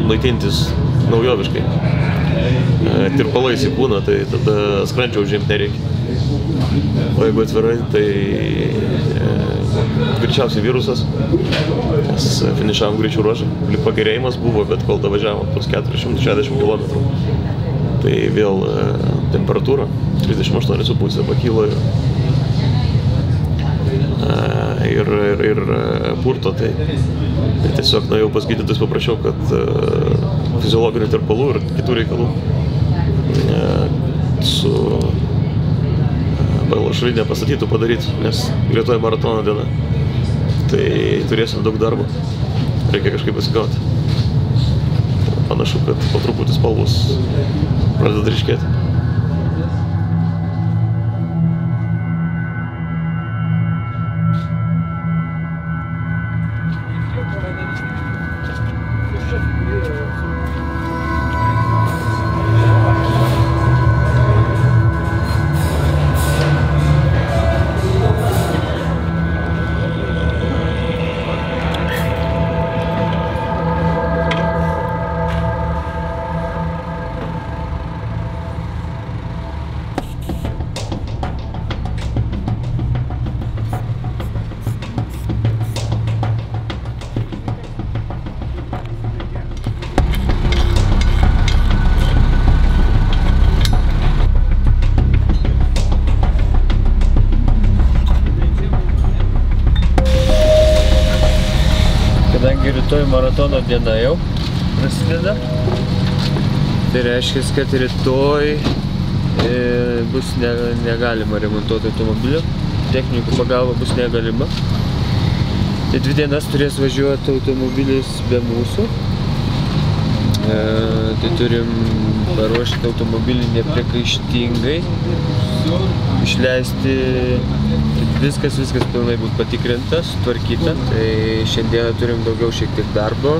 maitintis naujoviškai. Tirpalais į kūną, tai tada skrandžio užimti nereikia. O jeigu atvirai, tai greičiausiai virusas, nes finišavom greičių ruožą. Pagerėjimas buvo, bet kol davažiavom tos 460 km. Tai vėl temperatūra 38,5 pakylo ir purto. Tai tiesiog nuėjau pas gydytojus, paprašiau, kad fiziologinių tirpalų ir kitų reikalų su lašalinė pastatytų padaryti, nes greitoji maratono diena. Tai turėsim daug darbo. Reikia kažkaip pasigauti. Panašu, kad po truputį spalvos pradeda ryškėti. Kadangi rytoj maratono diena jau prasideda, tai reiškia, kad rytoj bus negalima remontuoti automobilio, technikų pagalba bus negalima. Tai 2 dienas turės važiuoti automobilis be mūsų. Tai turim paruošti automobilį nepriekaištingai, išleisti, viskas pilnai būt patikrinta, sutvarkyta. Tai šiandieną turim daugiau šiek tiek darbo.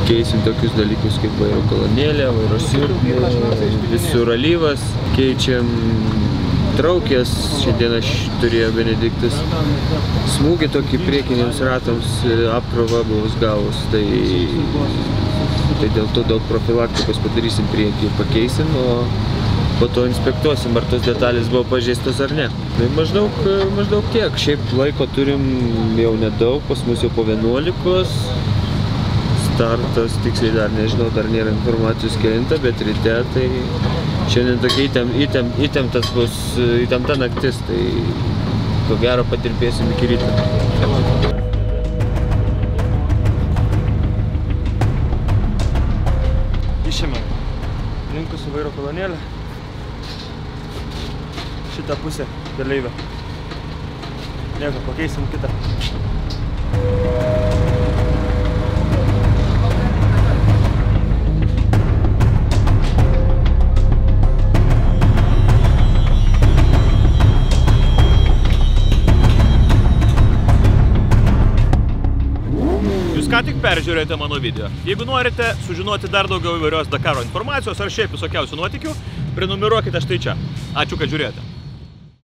Keisim tokius dalykus kaip vairo kolonėlė, vairo siurblį, visur alyvas, keičiam traukės. Šiandieną turėjo Benediktas smūgį tokį priekiniams ratams, apkrovą buvus gavus. Tai dėl to daug profilaktikos padarysim priekį ir pakeisim, o po to inspektuosim, ar tos detalės buvo pažeistos ar ne. Tai maždaug tiek. Šiaip laiko turim jau nedaug, pas mus jau po 11. Startas tiksliai dar nežinau, dar nėra informacijos kelinta, bet ryte tai šiandien tokia įtemptas bus, įtempta naktis, tai ko gero patirbėsim iki ryto. Išėmėm linkusų vairo kolonėlę. Šitą pusę keleivę. Nieko, pakeisim kitą. Jūs ką tik peržiūrėjote mano video. Jeigu norite sužinoti dar daugiau įvairios Dakaro informacijos ar šiaip visokiausių nuotykių, prenumeruokite štai čia. Ačiū, kad žiūrėjote.